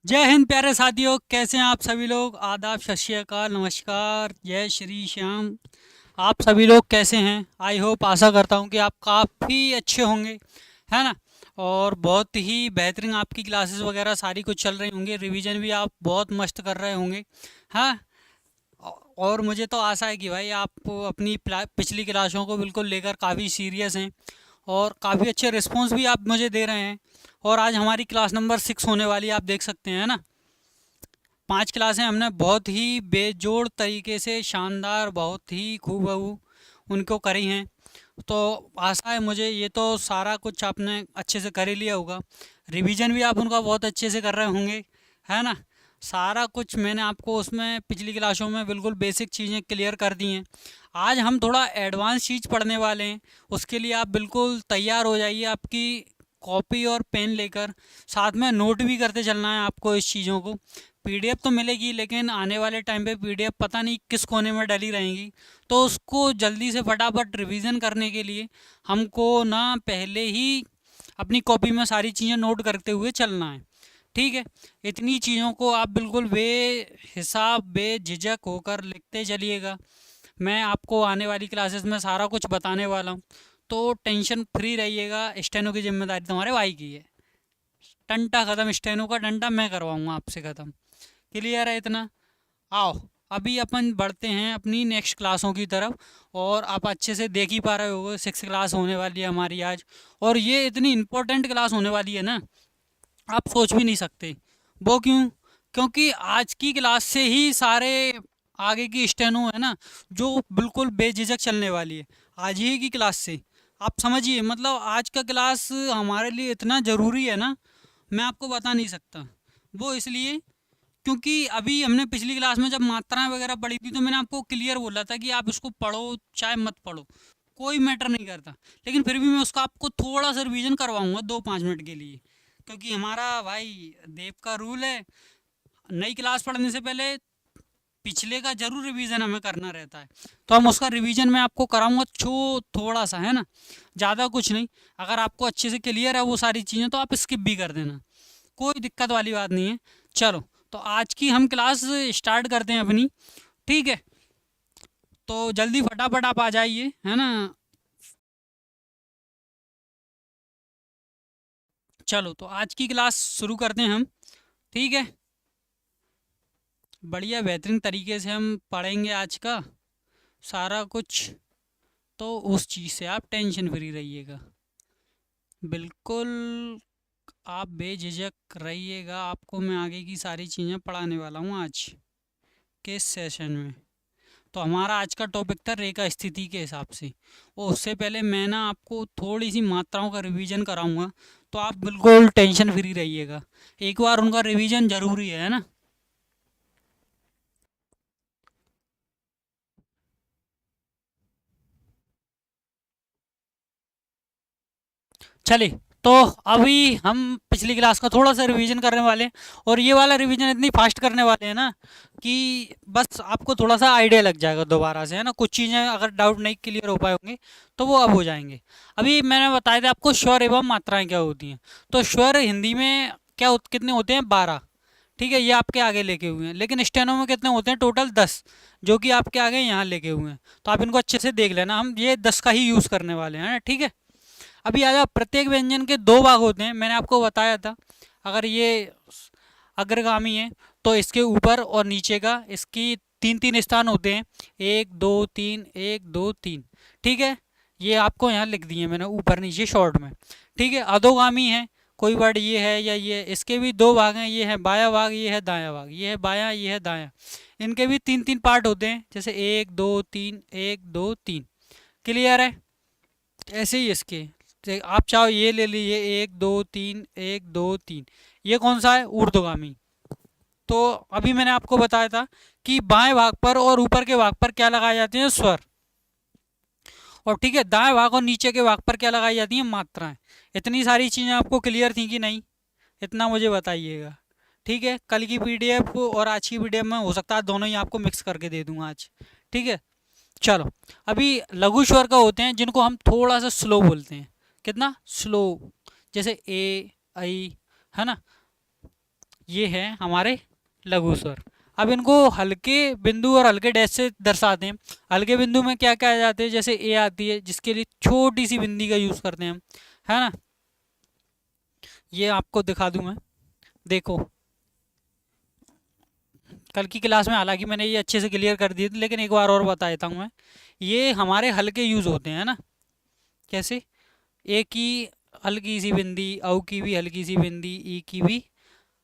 जय हिंद प्यारे साथियों, कैसे हैं आप सभी लोग। आदाब, सत श्री अकाल, नमस्कार, जय श्री श्याम। आप सभी लोग कैसे हैं? आई होप, आशा करता हूं कि आप काफ़ी अच्छे होंगे, है ना। और बहुत ही बेहतरीन आपकी क्लासेस वगैरह सारी कुछ चल रही होंगी, रिवीजन भी आप बहुत मस्त कर रहे होंगे। हाँ। और मुझे तो आशा है कि भाई आप अपनी पिछली क्लासों को बिल्कुल लेकर काफ़ी सीरियस हैं और काफ़ी अच्छे रिस्पॉन्स भी आप मुझे दे रहे हैं। और आज हमारी क्लास नंबर 6 होने वाली है, आप देख सकते हैं ना। 5 क्लासें हमने बहुत ही बेजोड़ तरीके से, शानदार, बहुत ही खूबसूरत उनको करी हैं। तो आशा है मुझे, ये तो सारा कुछ आपने अच्छे से कर ही लिया होगा। रिवीजन भी आप उनका बहुत अच्छे से कर रहे होंगे, है ना। सारा कुछ मैंने आपको उसमें पिछली क्लासों में बिल्कुल बेसिक चीज़ें क्लियर कर दी हैं। आज हम थोड़ा एडवांस चीज़ पढ़ने वाले हैं। उसके लिए आप बिल्कुल तैयार हो जाइए, आपकी कॉपी और पेन लेकर। साथ में नोट भी करते चलना है आपको इस चीज़ों को। पीडीएफ तो मिलेगी, लेकिन आने वाले टाइम पे पीडीएफ पता नहीं किस कोने में डली रहेंगी। तो उसको जल्दी से फटाफट रिवीजन करने के लिए हमको ना पहले ही अपनी कॉपी में सारी चीज़ें नोट करते हुए चलना है। ठीक है। इतनी चीज़ों को आप बिल्कुल बेहिसाब बेझिझक होकर लिखते चलिएगा। मैं आपको आने वाली क्लासेस में सारा कुछ बताने वाला हूँ, तो टेंशन फ्री रहिएगा। स्टेनो की जिम्मेदारी तुम्हारे भाई की है। टंटा ख़त्म, स्टेनो का डंडा मैं करवाऊँगा आपसे ख़त्म। क्लियर है इतना? आओ, अभी अपन बढ़ते हैं अपनी नेक्स्ट क्लासों की तरफ। और आप अच्छे से देख ही पा रहे हो, 6 क्लास होने वाली है हमारी आज। और ये इतनी इम्पोर्टेंट क्लास होने वाली है ना, आप सोच भी नहीं सकते। वो क्यों? क्योंकि आज की क्लास से ही सारे आगे की स्टेनो है ना, जो बिल्कुल बेझिझक चलने वाली है, आज ही की क्लास से। आप समझिए, मतलब आज का क्लास हमारे लिए इतना ज़रूरी है ना, मैं आपको बता नहीं सकता। वो इसलिए क्योंकि अभी हमने पिछली क्लास में जब मात्राएं वगैरह पढ़ी थी, तो मैंने आपको क्लियर बोला था कि आप इसको पढ़ो चाहे मत पढ़ो, कोई मैटर नहीं करता। लेकिन फिर भी मैं उसका आपको थोड़ा सा रिवीजन करवाऊंगा 2-5 मिनट के लिए। क्योंकि हमारा भाई देव का रूल है, नई क्लास पढ़ने से पहले पिछले का जरूर रिवीजन हमें करना रहता है। तो हम उसका रिवीजन मैं आपको कराऊंगा, थोड़ा सा, है ना, ज़्यादा कुछ नहीं। अगर आपको अच्छे से क्लियर है वो सारी चीज़ें, तो आप स्किप भी कर देना, कोई दिक्कत वाली बात नहीं है। चलो, तो आज की हम क्लास स्टार्ट करते हैं अपनी। ठीक है, तो जल्दी फटाफट आप आ जाइए, है ना। चलो, तो आज की क्लास शुरू करते हैं हम। ठीक है, बढ़िया बेहतरीन तरीके से हम पढ़ेंगे आज का सारा कुछ। तो उस चीज़ से आप टेंशन फ्री रहिएगा, बिल्कुल आप बेझिझक रहिएगा। आपको मैं आगे की सारी चीज़ें पढ़ाने वाला हूँ आज के सेशन में। तो हमारा आज का टॉपिक था रेखा स्थिति के हिसाब से। और उससे पहले मैं ना आपको थोड़ी सी मात्राओं का रिवीजन कराऊंगा, तो आप बिल्कुल टेंशन फ्री रहिएगा। एक बार उनका रिवीजन ज़रूरी है ना। चलिए, तो अभी हम पिछली क्लास का थोड़ा सा रिवीजन करने वाले हैं। और ये वाला रिवीजन इतनी फास्ट करने वाले हैं ना कि बस आपको थोड़ा सा आइडिया लग जाएगा दोबारा से, है ना। कुछ चीज़ें अगर डाउट नहीं क्लियर हो पाए होंगे, तो वो अब हो जाएंगे। अभी मैंने बताया था आपको स्वर एवं मात्राएं क्या होती हैं। तो स्वर हिंदी में कितने होते हैं? 12। ठीक है, ये आपके आगे लेके हुए हैं। लेकिन स्टेनो में कितने होते हैं? टोटल 10, जो कि आपके आगे यहाँ लेके हुए हैं। तो आप इनको अच्छे से देख लेना, हम ये 10 का ही यूज़ करने वाले हैं, ठीक है। अभी आजा, प्रत्येक व्यंजन के दो भाग होते हैं, मैंने आपको बताया था। अगर ये अग्रगामी है, तो इसके ऊपर और नीचे का इसकी तीन तीन स्थान होते हैं, 1 2 3, 1 2 3। ठीक है, ये आपको यहाँ लिख दिए मैंने ऊपर नीचे शॉर्ट में। ठीक है, अधोगामी है, कोई वर्ड ये है या ये, इसके भी दो भाग हैं, ये है बायां भाग, ये है दायां भाग, ये है बायां, ये है दायां। इनके भी तीन तीन पार्ट होते हैं, जैसे 1 2 3, 1 2 3। क्लियर है? ऐसे ही इसके, आप चाहो ये ले लीजिए, 1 2 3, 1 2 3। ये कौन सा है? ऊर्ध्वगामी। तो अभी मैंने आपको बताया था कि बाएं भाग पर और ऊपर के भाग पर क्या लगाए जाते हैं? स्वर। और ठीक है, दाएं भाग और नीचे के भाग पर क्या लगाई जाती हैं? मात्राएं। इतनी सारी चीज़ें आपको क्लियर थी कि नहीं? इतना मुझे बताइएगा। ठीक है, कल की पीडीएफ और आज की पीडीएफ में हो सकता है दोनों ही आपको मिक्स करके दे दूंगा आज। ठीक है, चलो। अभी लघु स्वर का होते हैं जिनको हम थोड़ा सा स्लो बोलते हैं। कितना स्लो? जैसे ए, आई, है ना। ये है हमारे लघु स्वर। अब इनको हल्के बिंदु और हल्के डैश से दर्शाते हैं। हल्के बिंदु में क्या क्या आ जाते हैं, जैसे ए आती है, जिसके लिए छोटी सी बिंदी का यूज़ करते हैं हम, है ना। ये आपको दिखा दूं मैं, देखो कल की क्लास में हालांकि मैंने ये अच्छे से क्लियर कर दिए थे, लेकिन एक बार और बता देता हूँ मैं। ये हमारे हल्के यूज़ होते हैं ना, कैसे, ए की हल्की सी बिंदी, औ की भी हल्की सी बिंदी, ई की भी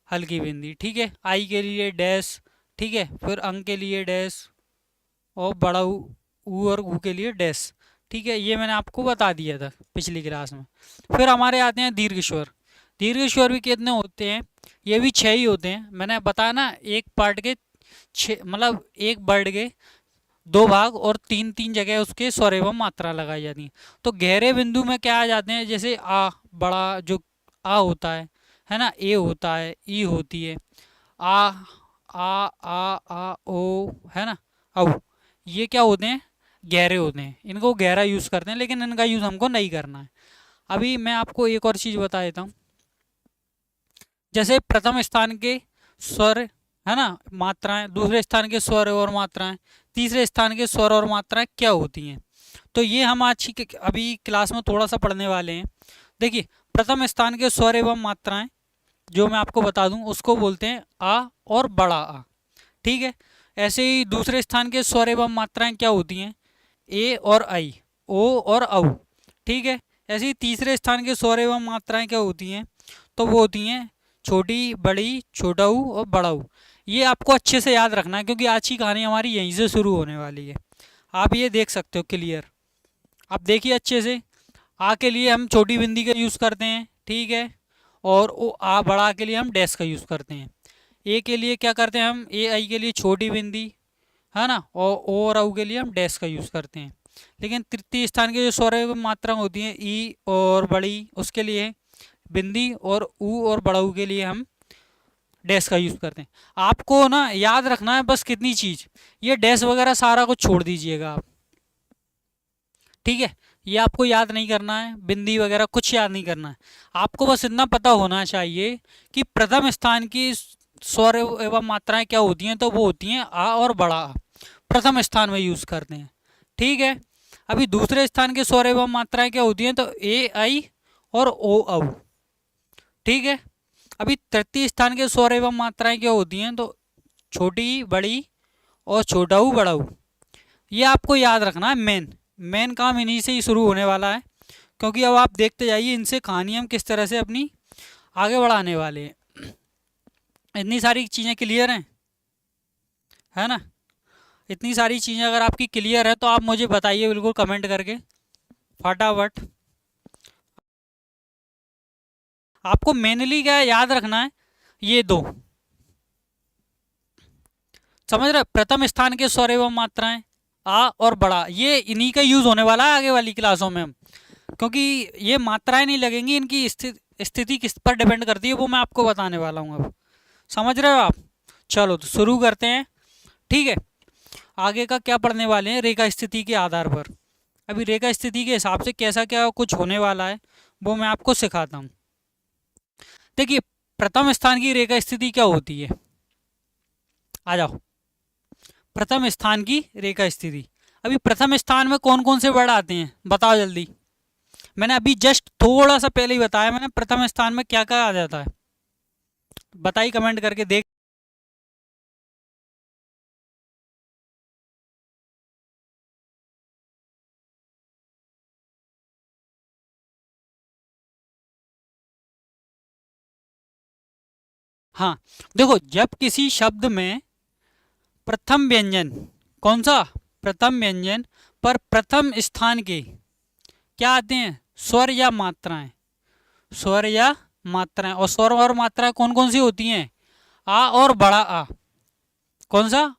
हल्की बिंदी, ठीक है। आई के लिए डैश, ठीक है, फिर अंग के लिए डैश, और बड़ा ऊ और ऊ के लिए डैश, ठीक है। ये मैंने आपको बता दिया था पिछली क्लास में। फिर हमारे आते हैं दीर्घ स्वर। दीर्घ स्वर भी कितने होते हैं, ये भी 6 ही होते हैं। मैंने बताया ना, एक पार्ट के 6, मतलब एक वर्ड के 2 भाग और 3 जगह उसके स्वर एवं मात्रा लगाई जाती है। तो गहरे बिंदु में क्या आ जाते हैं, जैसे आ, बड़ा जो आ होता है ना, ए होता है, ई होती है, आ आ ओ, है ना, औ, ये क्या होते हैं, गहरे होते हैं। इनको गहरा यूज़ करते हैं, लेकिन इनका यूज़ हमको नहीं करना है। अभी मैं आपको एक और चीज़ बता देता हूँ। जैसे प्रथम स्थान के स्वर, है ना, मात्राएं, दूसरे स्थान के स्वर और मात्राएं, तीसरे स्थान के स्वर और मात्राएं क्या होती हैं, तो ये हम आज की अभी क्लास में थोड़ा सा पढ़ने वाले हैं। देखिए, प्रथम स्थान के स्वर एवं मात्राएं जो मैं आपको बता दूं, उसको बोलते हैं आ और बड़ा आ, ठीक है। ऐसे ही दूसरे स्थान के स्वर एवं मात्राएं क्या होती हैं, ए और आई, ओ और औ, ठीक है। ऐसे ही तीसरे स्थान के स्वर एवं मात्राएं क्या होती हैं, तो वो होती हैं छोटी, बड़ी, छोटा ऊ और बड़ा ऊ। ये आपको अच्छे से याद रखना है, क्योंकि आज की कहानी हमारी यहीं से शुरू होने वाली है। आप ये देख सकते हो क्लियर, आप देखिए अच्छे से। आ के लिए हम छोटी बिंदी का यूज़ करते हैं, ठीक है, और ओ आ बड़ा के लिए हम डैश का यूज़ करते हैं। ए के लिए क्या करते हैं हम, ए आई के लिए छोटी बिंदी, है ना, और ओ और औ के लिए हम डैश का यूज़ करते हैं। लेकिन तृतीय स्थान के जो स्वर एवं मात्रा होती हैं, ई और बड़ी, उसके लिए बिंदी, और ऊ और बड़ा ऊ के लिए हम डैश का यूज़ करते हैं। आपको ना याद रखना है बस कितनी चीज़, ये डैश वगैरह सारा कुछ छोड़ दीजिएगा आप, ठीक है। ये आपको याद नहीं करना है, बिंदी वगैरह कुछ याद नहीं करना है। आपको बस इतना पता होना चाहिए कि प्रथम स्थान की स्वर एवं मात्राएं क्या होती हैं, तो वो होती हैं आ और बड़ा आ, प्रथम स्थान में यूज़ करते हैं, ठीक है। अभी दूसरे स्थान के स्वर एवं मात्राएं क्या होती हैं, तो ए आई और ओ औ, ठीक है। अभी तृतीय स्थान के स्वर एवं मात्राएं क्या होती हैं, तो छोटी, बड़ी और छोटा ऊ, बड़ा ऊ। ये आपको याद रखना है। मेन मेन काम इन्हीं से ही शुरू होने वाला है, क्योंकि अब आप देखते जाइए इनसे कहानी हम किस तरह से अपनी आगे बढ़ाने वाले हैं। इतनी सारी चीज़ें क्लियर हैं, है ना। इतनी सारी चीज़ें अगर आपकी क्लियर है तो आप मुझे बताइए बिल्कुल कमेंट करके फटाफट। आपको मेनली क्या याद रखना है, ये दो, समझ रहे, प्रथम स्थान के स्वर एवं मात्राएं आ और बड़ा, ये इन्हीं का यूज़ होने वाला है आगे वाली क्लासों में हम, क्योंकि ये मात्राएं नहीं लगेंगी, इनकी स्थिति किस पर डिपेंड करती है वो मैं आपको बताने वाला हूँ अब, समझ रहे हो आप। चलो तो शुरू करते हैं, ठीक है। आगे का क्या पढ़ने वाले हैं, रेखा स्थिति के आधार पर। अभी रेखा स्थिति के हिसाब से कैसा क्या कुछ होने वाला है वो मैं आपको सिखाता हूँ। देखिए, प्रथम स्थान की रेखा स्थिति क्या होती है, आ जाओ। प्रथम स्थान की रेखा स्थिति, अभी प्रथम स्थान में कौन कौन से वर्ड आते हैं बताओ जल्दी। मैंने अभी जस्ट थोड़ा सा पहले ही बताया मैंने, प्रथम स्थान में क्या क्या आ जाता है, बताइए कमेंट करके देख। हाँ, देखो, जब किसी शब्द में प्रथम व्यंजन, कौन सा, प्रथम व्यंजन पर प्रथम स्थान के क्या आते हैं, स्वर या मात्राएं, स्वर या मात्राएं, और स्वर और मात्राएं कौन कौन सी होती हैं, आ और बड़ा आ, कौन सा,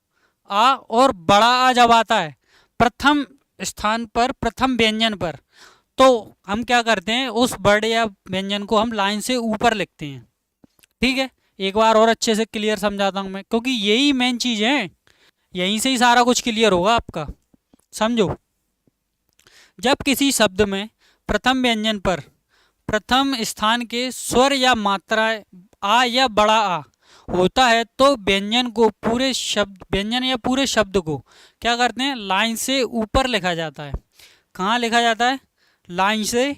आ और बड़ा आ जब आता है प्रथम स्थान पर, प्रथम व्यंजन पर, तो हम क्या करते हैं, उस वर्ड या व्यंजन को हम लाइन से ऊपर लिखते हैं, ठीक है। एक बार और अच्छे से क्लियर समझाता हूँ मैं, क्योंकि यही मेन चीज़ है, यहीं से ही सारा कुछ क्लियर होगा आपका, समझो। जब किसी शब्द में प्रथम व्यंजन पर प्रथम स्थान के स्वर या मात्रा आ या बड़ा आ होता है तो व्यंजन को पूरे शब्द, व्यंजन या पूरे शब्द को क्या करते हैं, लाइन से ऊपर लिखा जाता है। कहाँ लिखा जाता है, लाइन से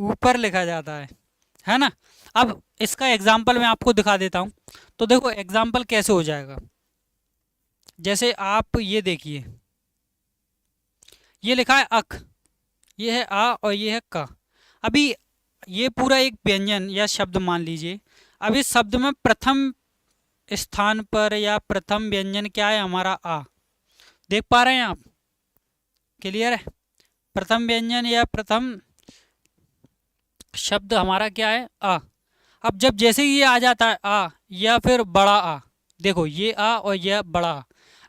ऊपर लिखा जाता है ना। अब इसका एग्जाम्पल मैं आपको दिखा देता हूँ। तो देखो एग्जाम्पल कैसे हो जाएगा, जैसे आप ये देखिए, ये लिखा है अक, ये है आ और ये है का। अभी ये पूरा एक व्यंजन या शब्द मान लीजिए। अब इस शब्द में प्रथम स्थान पर या प्रथम व्यंजन क्या है, हमारा आ। देख पा रहे हैं आप, क्लियर है। प्रथम व्यंजन या प्रथम शब्द हमारा क्या है, आ। अब जब जैसे ही ये आ जाता है आ या फिर बड़ा आ, देखो ये आ और ये बड़ा आ,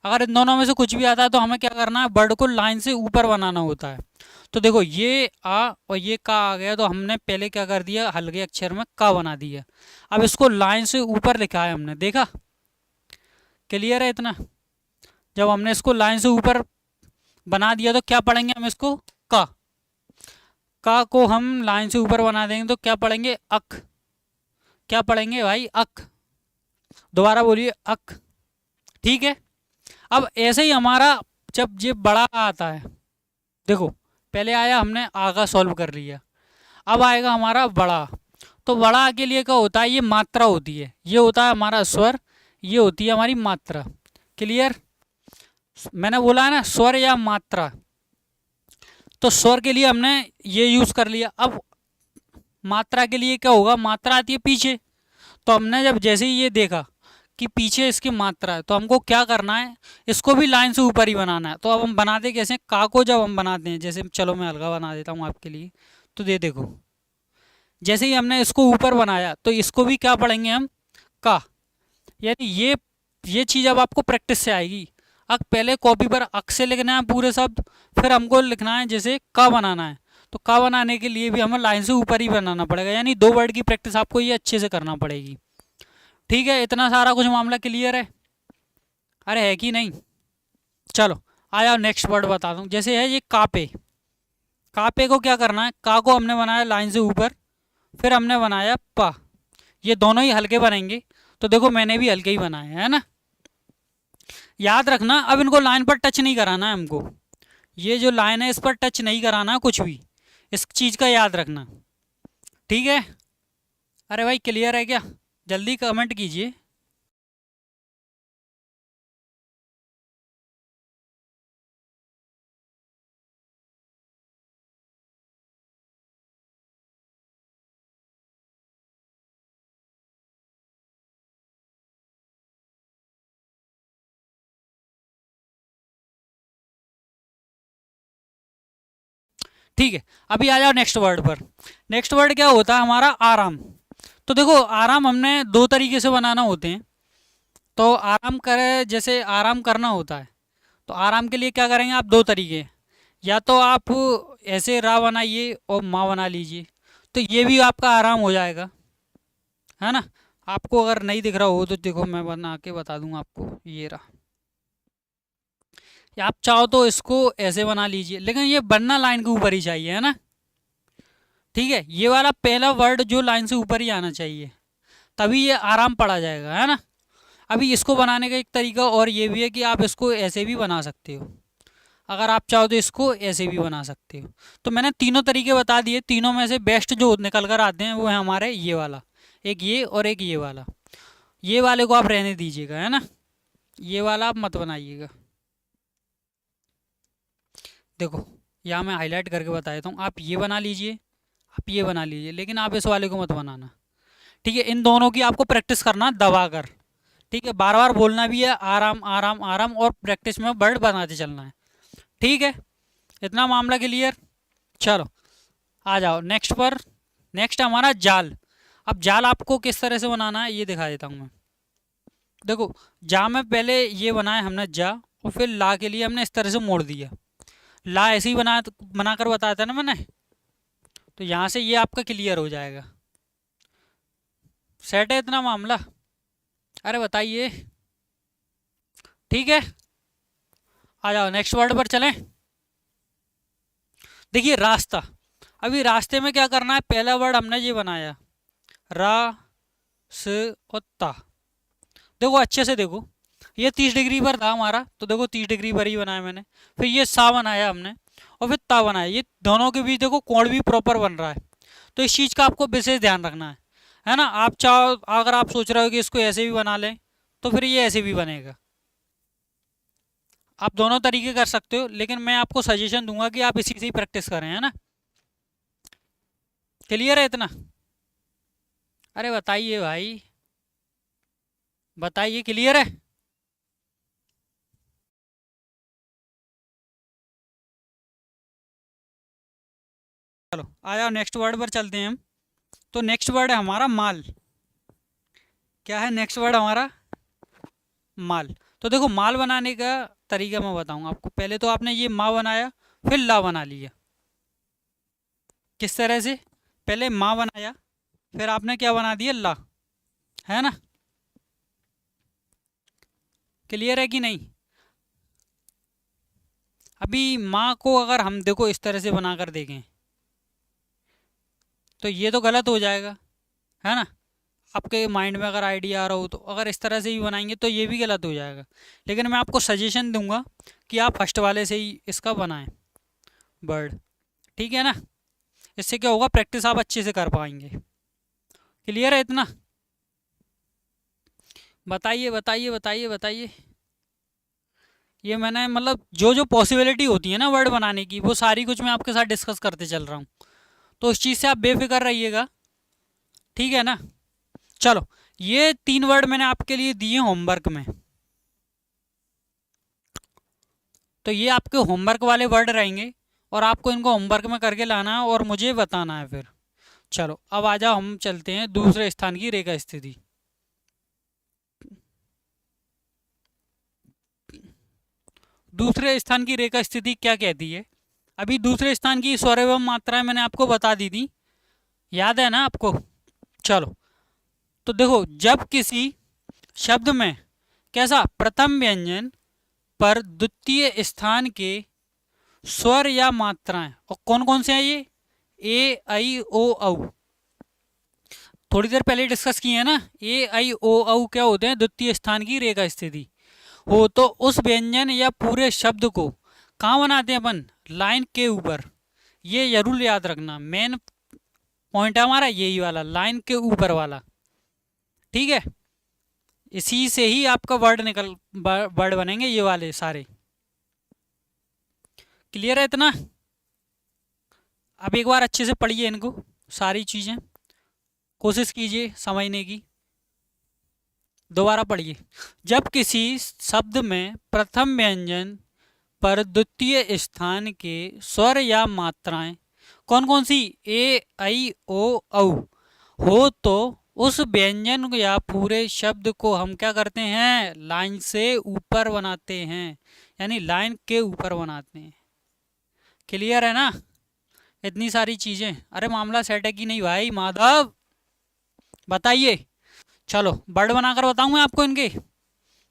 अगर इन दोनों में से कुछ भी आता है तो हमें क्या करना है, वर्ड को लाइन से ऊपर बनाना होता है। तो देखो ये आ और ये का आ गया, तो हमने पहले क्या कर दिया, हल्के अक्षर में का बना दिया। अब इसको लाइन से ऊपर लिखा है हमने, देखा, क्लियर है इतना। जब हमने इसको लाइन से ऊपर बना दिया तो क्या पढ़ेंगे हम इसको, का को हम लाइन से ऊपर बना देंगे तो क्या पढ़ेंगे, अक। क्या पढ़ेंगे भाई, अक। दोबारा बोलिए, अक। ठीक है। अब ऐसे ही हमारा जब ये बड़ा आता है, देखो पहले आया हमने आ का सॉल्व कर लिया, अब आएगा हमारा बड़ा। तो बड़ा के लिए क्या होता है, ये मात्रा होती है, ये होता है हमारा स्वर, ये होती है हमारी मात्रा। क्लियर, मैंने बोला है ना स्वर या मात्रा। तो स्वर के लिए हमने ये यूज कर लिया। अब मात्रा के लिए क्या होगा, मात्रा आती है पीछे। तो हमने जब जैसे ही ये देखा कि पीछे इसकी मात्रा है, तो हमको क्या करना है, इसको भी लाइन से ऊपर ही बनाना है। तो अब हम बनाते कैसे, का को जब हम बनाते हैं, जैसे चलो मैं हल्का बना देता हूँ आपके लिए। तो दे देखो, जैसे ही हमने इसको ऊपर बनाया तो इसको भी क्या पढ़ेंगे हम, का। यानी ये चीज़ अब आपको प्रैक्टिस से आएगी। अब पहले कॉपी पर अक से लिखना है पूरे शब्द, फिर हमको लिखना है जैसे का बनाना है। तो का बनाने के लिए भी हमें लाइन से ऊपर ही बनाना पड़ेगा, यानी 2 वर्ड की प्रैक्टिस आपको ये अच्छे से करना पड़ेगी। ठीक है, इतना सारा कुछ मामला क्लियर है, अरे है कि नहीं। चलो आ जाओ नेक्स्ट वर्ड बता दूँ, जैसे है ये कापे। कापे को क्या करना है, का को हमने बनाया लाइन से ऊपर, फिर हमने बनाया पा। ये दोनों ही हल्के बनेंगे, तो देखो मैंने भी हल्के ही बनाए है ना। याद रखना, अब इनको लाइन पर टच नहीं कराना है हमको, ये जो लाइन है इस पर टच नहीं कराना है कुछ भी, इस चीज़ का याद रखना। ठीक है, अरे भाई क्लियर है क्या, जल्दी कमेंट कीजिए। ठीक है, अभी आ जाओ नेक्स्ट वर्ड पर। नेक्स्ट वर्ड क्या होता है हमारा, आराम। तो देखो आराम हमने 2 तरीके से बनाना होते हैं। तो आराम करे, जैसे आराम करना होता है, तो आराम के लिए क्या करेंगे आप, 2 तरीके। या तो आप ऐसे रा बनाइए और माँ बना लीजिए, तो ये भी आपका आराम हो जाएगा, है ना। आपको अगर नहीं दिख रहा हो तो देखो मैं बना के बता दूंगा आपको, ये रहा। या आप चाहो तो इसको ऐसे बना लीजिए, लेकिन ये बनना लाइन के ऊपर ही चाहिए, है ना। ठीक है, ये वाला पहला वर्ड जो लाइन से ऊपर ही आना चाहिए, तभी ये आराम पड़ा जाएगा, है ना। अभी इसको बनाने का एक तरीका और ये भी है कि आप इसको ऐसे भी बना सकते हो, अगर आप चाहो तो इसको ऐसे भी बना सकते हो। तो मैंने तीनों तरीके बता दिए, तीनों में से बेस्ट जो निकल कर आते हैं वो है हमारे ये वाला, एक ये और एक ये वाला। ये वाले को आप रहने दीजिएगा, है ना, ये वाला आप मत बनाइएगा। देखो यहाँ मैं हाईलाइट करके बता देता हूँ, आप ये बना लीजिए, आप ये बना लीजिए, लेकिन आप इस वाले को मत बनाना। ठीक है, इन दोनों की आपको प्रैक्टिस करना दबा कर। ठीक है, बार बार बोलना भी है, आराम आराम आराम, और प्रैक्टिस में वर्ड बनाते चलना है। ठीक है, इतना मामला क्लियर। चलो आ जाओ नेक्स्ट पर। नेक्स्ट हमारा जाल। अब जाल आपको किस तरह से बनाना है ये दिखा देता हूँ मैं। देखो जा में पहले ये बनाया हमने जा, और फिर ला के लिए हमने इस तरह से मोड़ दिया। ला ऐसे ही बनाकर बताया था ना मैंने। तो यहाँ से ये आपका क्लियर हो जाएगा। सेट है इतना मामला, अरे बताइए। ठीक है, आ जाओ नेक्स्ट वर्ड पर चलें। देखिए रास्ता। अभी रास्ते में क्या करना है, पहला वर्ड हमने ये बनाया रा स और ता। देखो अच्छे से देखो, ये 30 डिग्री पर था हमारा, तो देखो 30 डिग्री पर ही बनाया मैंने। फिर ये सा बनाया हमने, और फिर ता बनाया। ये दोनों के बीच देखो कोण भी प्रॉपर बन रहा है। तो इस चीज़ का आपको विशेष ध्यान रखना है ना। आप चाहो, अगर आप सोच रहे हो कि इसको ऐसे भी बना लें, तो फिर ये ऐसे भी बनेगा। आप दोनों तरीके कर सकते हो, लेकिन मैं आपको सजेशन दूंगा कि आप इसी से ही प्रैक्टिस करें, है ना। क्लियर है इतना? अरे बताइए भाई, बताइए, क्लियर है? चलो आ जाओ, नेक्स्ट वर्ड पर चलते हैं हम। तो नेक्स्ट वर्ड है हमारा माल। क्या है नेक्स्ट वर्ड हमारा? माल। तो देखो, माल बनाने का तरीका मैं बताऊंगा आपको। पहले तो आपने ये माँ बनाया, फिर ला बना लिया। किस तरह से? पहले माँ बनाया, फिर आपने क्या बना दिया? ला। है ना? क्लियर है कि नहीं? अभी माँ को अगर हम देखो इस तरह से बनाकर देखें, तो ये तो गलत हो जाएगा, है ना। आपके माइंड में अगर आइडिया आ रहा हो, तो अगर इस तरह से भी बनाएंगे तो ये भी गलत हो जाएगा। लेकिन मैं आपको सजेशन दूंगा कि आप फर्स्ट वाले से ही इसका बनाएं, बर्ड। ठीक है ना? इससे क्या होगा, प्रैक्टिस आप अच्छे से कर पाएंगे। क्लियर है इतना? बताइए बताइए बताइए बताइए। ये मैंने मतलब जो जो पॉसिबिलिटी होती है ना वर्ड बनाने की, वो सारी कुछ मैं आपके साथ डिस्कस करते चल रहा हूँ। तो उस चीज़ से आप बेफिक्र रहिएगा। ठीक है ना? चलो, ये 3 वर्ड मैंने आपके लिए दिए होमवर्क में। तो ये आपके होमवर्क वाले वर्ड रहेंगे, और आपको इनको होमवर्क में करके लाना है और मुझे बताना है फिर। चलो अब आ जाओ, हम चलते हैं दूसरे स्थान की रेखा स्थिति। दूसरे स्थान की रेखा स्थिति क्या कहती है? अभी दूसरे स्थान की स्वर एवं मात्राएं मैंने आपको बता दी थी, याद है ना आपको? चलो, तो देखो, जब किसी शब्द में कैसा प्रथम व्यंजन पर द्वितीय स्थान के स्वर या मात्राएं, और कौन कौन से हैं ये? ए आई ओ औ। थोड़ी देर पहले डिस्कस किए हैं ना। ए आई ओ औ क्या होते हैं? द्वितीय स्थान की रेखा स्थिति हो, तो उस व्यंजन या पूरे शब्द को कहाँ बनाते हैं अपन? लाइन के ऊपर। ये जरूर याद रखना, मेन पॉइंट है हमारा यही वाला, लाइन के ऊपर वाला। ठीक है? इसी से ही आपका वर्ड बनेंगे ये वाले सारे। क्लियर है इतना? अब एक बार अच्छे से पढ़िए इनको, सारी चीज़ें कोशिश कीजिए समझने की। दोबारा पढ़िए। जब किसी शब्द में प्रथम व्यंजन पर द्वितीय स्थान के स्वर या मात्राएं कौन कौन सी? ए आई ओ औ हो, तो उस व्यंजन या पूरे शब्द को हम क्या करते हैं? लाइन से ऊपर बनाते हैं, यानी लाइन के ऊपर बनाते हैं। क्लियर है ना? इतनी सारी चीजें। अरे मामला सेट है कि नहीं भाई माधव? बताइए। चलो वर्ड बनाकर बताऊं मैं आपको इनके।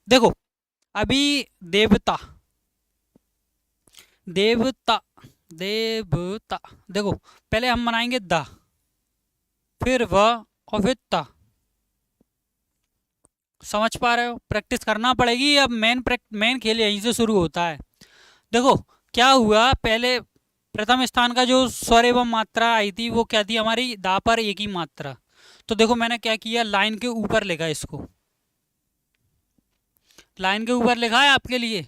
देखो, अभी देवता, देवता, देवता। देखो, पहले हम बनाएंगे द, फिर व, और फिर ता। समझ पा रहे हो? प्रैक्टिस करना पड़ेगी। अब मेन खेल यहीं से शुरू होता है। देखो क्या हुआ, पहले प्रथम स्थान का जो स्वर एवं मात्रा आई थी वो क्या थी हमारी? दा पर एक ही मात्रा। तो देखो मैंने क्या किया, लाइन के ऊपर लिखा इसको, लाइन के ऊपर लिखा है आपके लिए।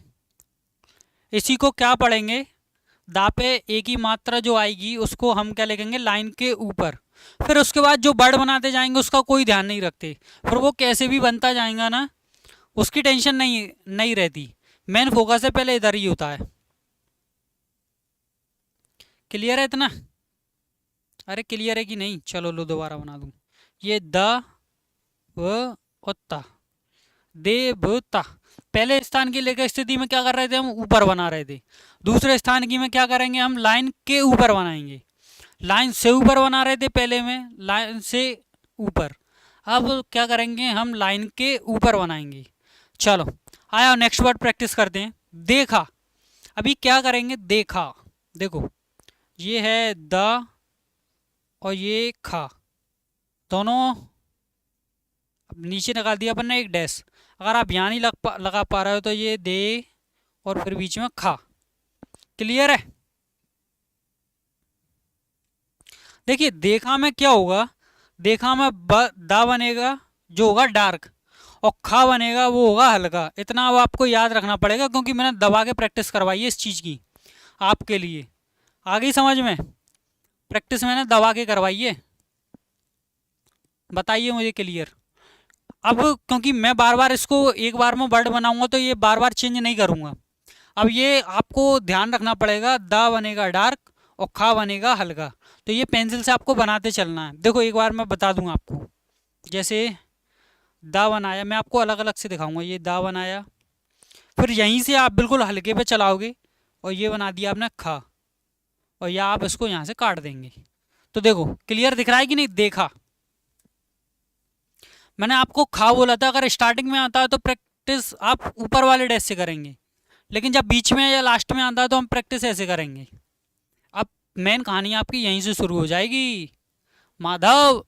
इसी को क्या पढ़ेंगे? दा पे एक ही मात्रा जो आएगी उसको हम क्या लिखेंगे? लाइन के ऊपर। फिर उसके बाद जो वर्ड बनाते जाएंगे उसका कोई ध्यान नहीं रखते, फिर वो कैसे भी बनता जाएगा ना, उसकी टेंशन नहीं नहीं रहती। मेन फोकस है पहले इधर ही होता है। क्लियर है इतना? अरे क्लियर है कि नहीं? चलो लो दोबारा बना दूं। ये द, व, और ता। देवता। पहले स्थान की लेकर स्थिति में क्या कर रहे थे? हम ऊपर बना रहे थे। दूसरे स्थान की में क्या करेंगे? हम लाइन के ऊपर बनाएंगे। लाइन से ऊपर बना रहे थे पहले में, लाइन से ऊपर। अब क्या करेंगे? हम लाइन के ऊपर बनाएंगे। चलो आया, नेक्स्ट वर्ड प्रैक्टिस करते हैं। देखा। अभी क्या करेंगे? देखा। देखो, ये है द और ये खा, दोनों। अब नीचे निकाल दिया अपन ने एक डैश। अगर आप यहाँ नहीं लगा पा रहे हो तो ये दे और फिर बीच में खा। क्लियर है? देखिए देखा में क्या होगा, देखा में दा बनेगा जो होगा डार्क, और खा बनेगा वो होगा हल्का। इतना अब आपको याद रखना पड़ेगा क्योंकि मैंने दबा के प्रैक्टिस करवाई है इस चीज़ की आपके लिए। आ गई समझ में? प्रैक्टिस मैंने दबा के करवाई है। बताइए मुझे क्लियर। अब क्योंकि मैं बार बार इसको एक बार में वर्ड बनाऊंगा तो ये बार बार चेंज नहीं करूंगा। अब ये आपको ध्यान रखना पड़ेगा, दा बनेगा डार्क और खा बनेगा हल्का। तो ये पेंसिल से आपको बनाते चलना है। देखो एक बार मैं बता दूंगा आपको। जैसे दा बनाया, मैं आपको अलग अलग से दिखाऊंगा। ये दा बनाया, फिर यहीं से आप बिल्कुल हल्के पे चलाओगे और ये बना दिया आपने खा, और या आप इसको यहाँ से काट देंगे। तो देखो क्लियर दिख रहा है कि नहीं? देखा मैंने आपको खा बोला था। अगर स्टार्टिंग में आता है तो प्रैक्टिस आप ऊपर वाले डैश से करेंगे, लेकिन जब बीच में या लास्ट में आता है तो हम प्रैक्टिस ऐसे करेंगे। अब मेन कहानी आपकी यहीं से शुरू हो जाएगी। माधव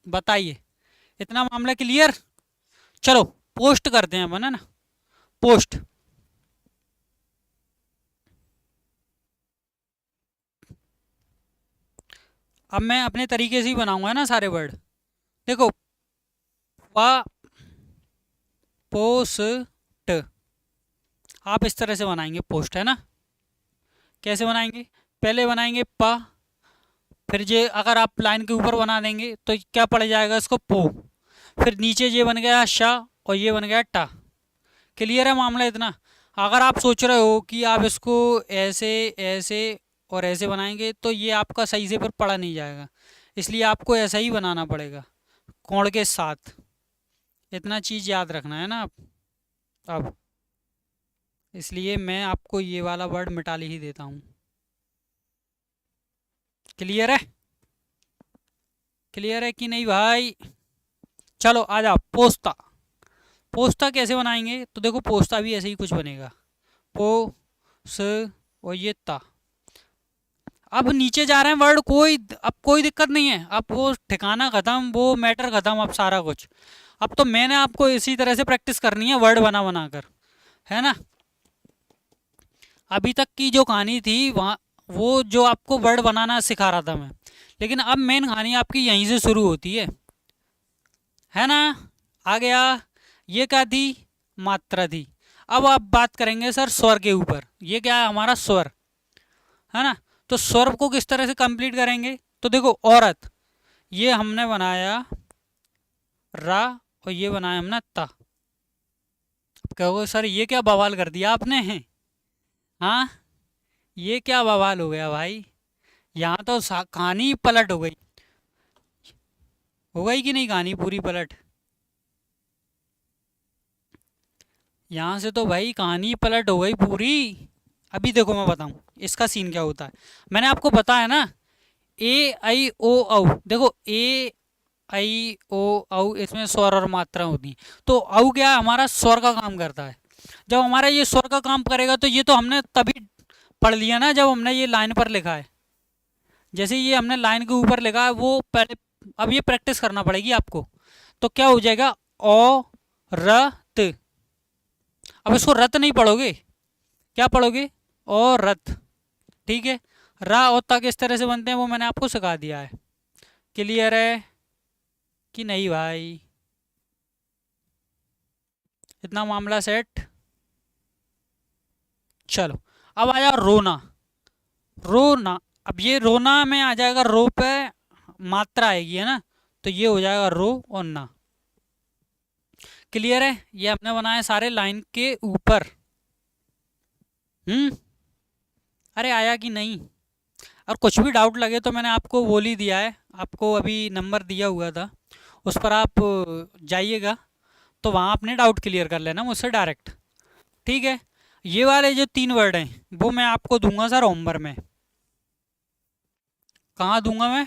बताइए, इतना मामला क्लियर? चलो पोस्ट करते हैं अपन, है ना? पोस्ट। अब मैं अपने तरीके से ही बनाऊंगा ना सारे वर्ड। देखो पा पोस्ट, आप इस तरह से बनाएंगे पोस्ट, है ना? कैसे बनाएंगे? पहले बनाएंगे पा, फिर जे अगर आप लाइन के ऊपर बना देंगे तो क्या पड़ जाएगा इसको? पो। फिर नीचे ये बन गया शा और ये बन गया टा। क्लियर है मामला इतना? अगर आप सोच रहे हो कि आप इसको ऐसे ऐसे और ऐसे बनाएंगे तो ये आपका सही से फिर पढ़ा नहीं जाएगा, इसलिए आपको ऐसा ही बनाना पड़ेगा कोण के साथ। इतना चीज़ याद रखना है ना आप। अब इसलिए मैं आपको ये वाला वर्ड मिटा ही देता हूँ। क्लियर है? क्लियर है कि नहीं भाई? चलो आ जाओ। पोस्ता। पोस्ता कैसे बनाएंगे? तो देखो पोस्ता भी ऐसे ही कुछ बनेगा, पो स और ये ता। अब नीचे जा रहे हैं वर्ड, अब कोई दिक्कत नहीं है। अब वो ठिकाना ख़त्म, वो मैटर ख़त्म, अब सारा कुछ। अब तो मैंने आपको इसी तरह से प्रैक्टिस करनी है वर्ड बना बना कर, है ना? अभी तक की जो कहानी थी वहाँ, वो जो आपको वर्ड बनाना सिखा रहा था मैं, लेकिन अब मेन कहानी आपकी यहीं से शुरू होती है ना? आ गया। ये क्या थी? मात्रा थी। अब आप बात करेंगे सर स्वर के ऊपर। ये क्या है? हमारा स्वर, है ना? तो स्वर को किस तरह से कंप्लीट करेंगे? तो देखो औरत, ये हमने बनाया रा और ये बनाया हमने ता। अब कहोगे सर ये क्या बवाल कर दिया आपने? हाँ, ये क्या बवाल हो गया भाई? यहाँ तो कहानी पलट हो गई कि नहीं? कहानी पूरी पलट। यहाँ से तो भाई कहानी पलट हो गई पूरी। अभी देखो मैं बताऊँ इसका सीन क्या होता है। मैंने आपको बताया ना, ए आई ओ औ। देखो ए आई ओ औ, इसमें स्वर और मात्रा होती है। तो औ क्या है? हमारा स्वर का काम करता है। जब हमारा ये स्वर का काम करेगा तो ये तो हमने तभी पढ़ लिया ना जब हमने ये लाइन पर लिखा है। जैसे ये हमने लाइन के ऊपर लिखा है वो पहले, अब ये प्रैक्टिस करना पड़ेगी आपको। तो क्या हो जाएगा? ओ र त। अब इसको रत नहीं पढ़ोगे, क्या पढ़ोगे? और रथ। ठीक है? रा और ता किस तरह से बनते हैं वो मैंने आपको सिखा दिया है। क्लियर है कि नहीं भाई? इतना मामला सेट। चलो अब आया रोना। रोना, अब ये रोना में आ जाएगा, रो पे मात्रा आएगी, है ना? तो ये हो जाएगा रो और ना। क्लियर है? ये हमने बनाया सारे लाइन के ऊपर। अरे आया कि नहीं? और कुछ भी डाउट लगे तो मैंने आपको बोल ही दिया है, आपको अभी नंबर दिया हुआ था, उस पर आप जाइएगा तो वहाँ अपने डाउट क्लियर कर लेना मुझसे डायरेक्ट। ठीक है? ये वाले जो 3 वर्ड हैं वो मैं आपको दूंगा सर होमवर्क में। कहाँ दूंगा मैं?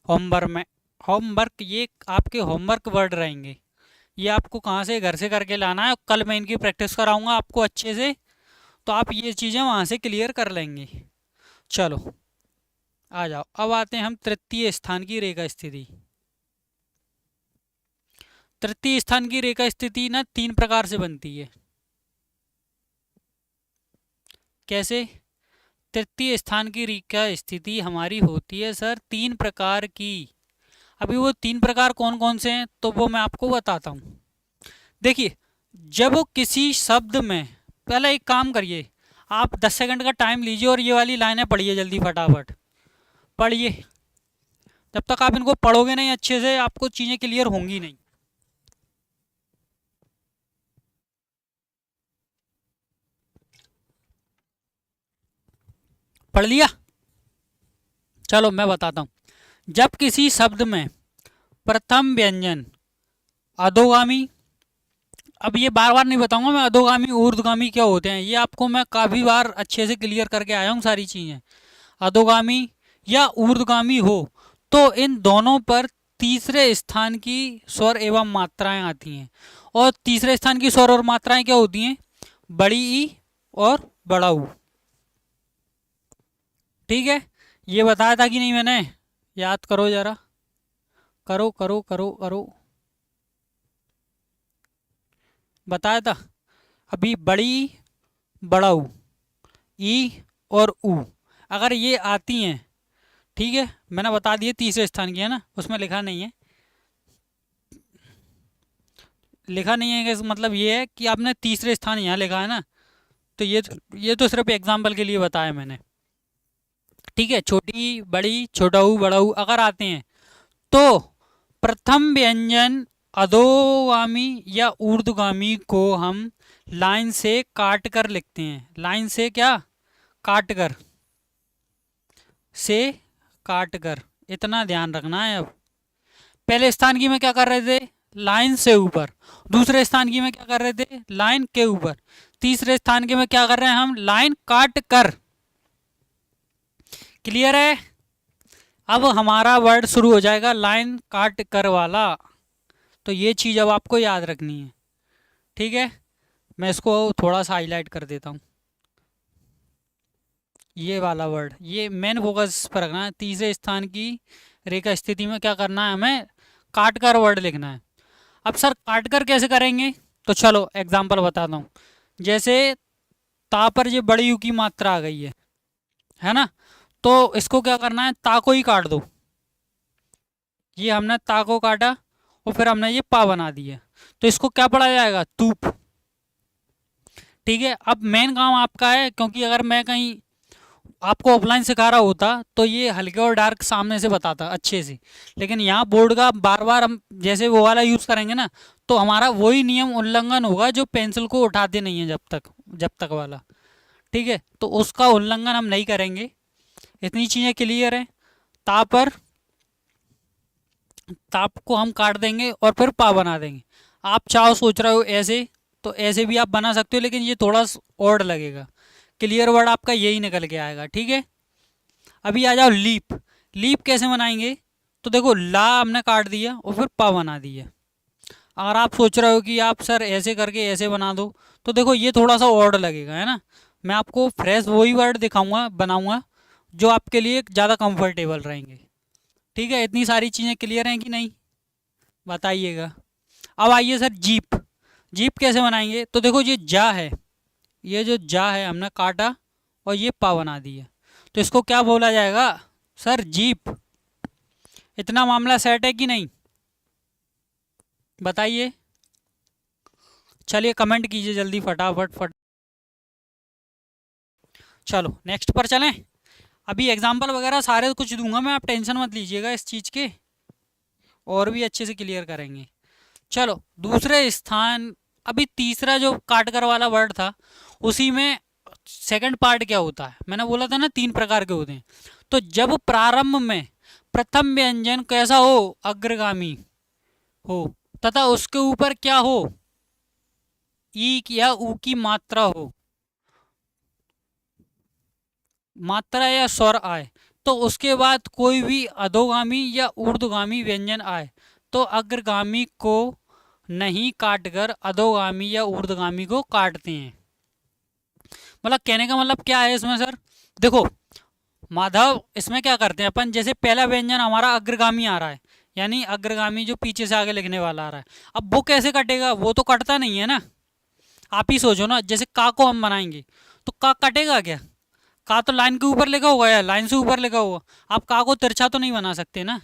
होमवर्क में। होमवर्क, ये आपके होमवर्क वर्ड रहेंगे। ये आपको कहाँ से? घर से करके लाना है। कल मैं इनकी प्रैक्टिस कराऊंगा आपको अच्छे से, तो आप ये चीज़ें वहाँ से क्लियर कर लेंगे। चलो आ जाओ। अब आते हैं हम तृतीय स्थान की रेखा स्थिति। तृतीय स्थान की रेखा स्थिति ना 3 प्रकार से बनती है। कैसे? तृतीय स्थान की रेखा स्थिति हमारी होती है सर 3 प्रकार की। अभी वो 3 प्रकार कौन कौन से हैं तो वो मैं आपको बताता हूँ। देखिए, जब किसी शब्द में, पहले एक काम करिए, आप 10 सेकंड का टाइम लीजिए और ये वाली लाइनें पढ़िए जल्दी फटाफट पढ़िए। जब तक आप इनको पढ़ोगे नहीं अच्छे से, आपको चीज़ें क्लियर होंगी नहीं। पढ़ लिया? चलो मैं बताता हूँ। जब किसी शब्द में प्रथम व्यंजन अधोगामी, अब ये बार बार नहीं बताऊंगा मैं अधोगामी ऊर्ध्वगामी क्या होते हैं, ये आपको मैं काफ़ी बार अच्छे से क्लियर करके आया हूँ सारी चीज़ें। अधोगामी या ऊर्ध्वगामी हो तो इन दोनों पर तीसरे स्थान की स्वर एवं मात्राएं आती हैं। और तीसरे स्थान की स्वर और मात्राएं क्या होती हैं? बड़ी ई और बड़ा ऊ। ठीक है, ये बताया था कि नहीं मैंने? याद करो जरा, करो करो करो करो, बताया था। अभी बड़ी बड़ा ऊ, ई और ऊ अगर ये आती हैं, ठीक है, मैंने बता दिए तीसरे स्थान की है ना, उसमें लिखा नहीं है। लिखा नहीं है कि मतलब ये है कि आपने तीसरे स्थान यहाँ लिखा है ना, तो ये तो सिर्फ एग्जाम्पल के लिए बताया मैंने। ठीक है, छोटी बड़ी छोटा ऊ बड़ा ऊ अगर आते हैं तो प्रथम व्यंजन अधोगामी या ऊर्ध्वगामी को हम लाइन से काट कर लिखते हैं। लाइन से क्या? काट कर, से काट कर, इतना ध्यान रखना है। अब पहले स्थान की में क्या कर रहे थे? लाइन से ऊपर। दूसरे स्थान की में क्या कर रहे थे? लाइन के ऊपर। तीसरे स्थान के में क्या कर रहे हैं हम? लाइन काट कर। क्लियर है? अब हमारा वर्ड शुरू हो जाएगा लाइन काट कर वाला, तो ये चीज़ अब आपको याद रखनी है। ठीक है, मैं इसको थोड़ा सा हाईलाइट कर देता हूँ। ये वाला वर्ड, ये मेन फोकस पर रखना है। तीसरे स्थान की रेखा स्थिति में क्या करना है? हमें काट कर वर्ड लिखना है। अब सर काट कर कैसे करेंगे? तो चलो एग्जांपल बताता हूँ। जैसे ता पर ये बड़ी यू की मात्रा आ गई है ना, तो इसको क्या करना है? ता को ही काट दो। ये हमने ता को काटा और फिर हमने ये पा बना दिया, तो इसको क्या पढ़ा जाएगा? तूप। ठीक है, अब मेन काम आपका है, क्योंकि अगर मैं कहीं आपको ऑफलाइन सिखा रहा होता तो ये हल्के और डार्क सामने से बताता अच्छे से, लेकिन यहाँ बोर्ड का बार बार हम जैसे वो वाला यूज़ करेंगे ना, तो हमारा वही नियम उल्लंघन होगा जो पेंसिल को उठाते नहीं है जब तक वाला। ठीक है, तो उसका उल्लंघन हम नहीं करेंगे। इतनी चीज़ें क्लियर है। ता पर ताप को हम काट देंगे और फिर पा बना देंगे। आप चाहो सोच रहे हो ऐसे, तो ऐसे भी आप बना सकते हो, लेकिन ये थोड़ा ऑड लगेगा। क्लियर वर्ड आपका यही निकल के आएगा। ठीक है, अभी आ जाओ लीप। लीप कैसे बनाएंगे? तो देखो ला हमने काट दिया और फिर पा बना दिया। अगर आप सोच रहे हो कि आप सर ऐसे करके ऐसे बना दो, तो देखो ये थोड़ा सा ऑड लगेगा, है ना। मैं आपको फ्रेश वही वर्ड दिखाऊंगा, बनाऊंगा जो आपके लिए ज़्यादा कंफर्टेबल रहेंगे। ठीक है, इतनी सारी चीज़ें क्लियर हैं कि नहीं? बताइएगा। अब आइए सर जीप। जीप कैसे बनाएंगे? तो देखो ये जा है, ये जो जा है हमने काटा और ये पा बना दिया, तो इसको क्या बोला जाएगा? Sir jeep. इतना मामला सेट है कि नहीं? बताइए, चलिए कमेंट कीजिए जल्दी फटाफट। चलो नेक्स्ट पर चलें। अभी एग्जाम्पल वगैरह सारे कुछ दूंगा मैं, आप टेंशन मत लीजिएगा इस चीज़ के, और भी अच्छे से क्लियर करेंगे। चलो दूसरे स्थान, अभी तीसरा जो काटकर वाला वर्ड था उसी में सेकंड पार्ट क्या होता है? मैंने बोला था ना 3 प्रकार के होते हैं। तो जब प्रारंभ में प्रथम व्यंजन कैसा हो? अग्रगामी हो, तथा उसके ऊपर क्या हो? ई या ऊ की मात्रा हो, मात्रा या स्वर आए, तो उसके बाद कोई भी अधोगामी या ऊर्ध्वगामी व्यंजन आए तो अग्रगामी को नहीं काटकर अधोगामी या ऊर्ध्वगामी को काटते हैं। मतलब कहने का मतलब क्या है इसमें सर? देखो माधव, इसमें क्या करते हैं अपन, जैसे पहला व्यंजन हमारा अग्रगामी आ रहा है, यानी अग्रगामी जो पीछे से आगे लिखने वाला आ रहा है। अब वो कैसे कटेगा, वो तो कटता नहीं है ना। आप ही सोचो ना, जैसे का को हम बनाएंगे तो का कटेगा क्या? का तो लाइन के ऊपर लिखा हुआ है, लाइन से ऊपर लिखा हुआ। आप का को तिरछा तो नहीं बना सकते ना,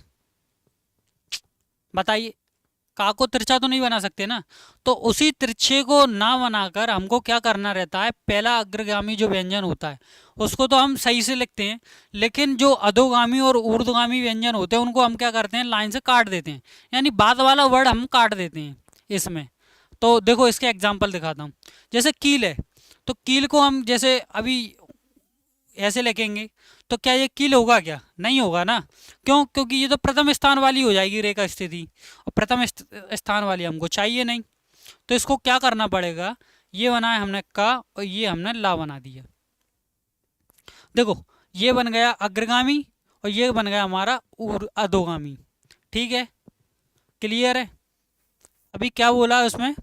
बताइए। का को तिरछा तो नहीं बना सकते ना। तो उसी तिरछे को ना बनाकर हमको क्या करना रहता है, पहला अग्रगामी जो व्यंजन होता है उसको तो हम सही से लिखते हैं, लेकिन जो अधोगामी और ऊर्ध्वगामी व्यंजन होते हैं उनको हम क्या करते हैं, लाइन से काट देते हैं, यानी बाद वाला वर्ड हम काट देते हैं इसमें। तो देखो इसके एग्जाम्पल दिखाता हूँ। जैसे कील है, तो कील को हम जैसे अभी ऐसे लिखेंगे तो क्या ये कील होगा? क्या नहीं होगा ना। क्यों? क्योंकि ये तो प्रथम स्थान वाली हो जाएगी रेखा स्थिति, और प्रथम स्थान वाली हमको चाहिए नहीं। तो इसको क्या करना पड़ेगा, ये बनाया हमने का और ये हमने ला बना दिया। देखो ये बन गया अग्रगामी और ये बन गया हमारा अधोगामी। ठीक है, क्लियर है। अभी क्या बोला उसमें,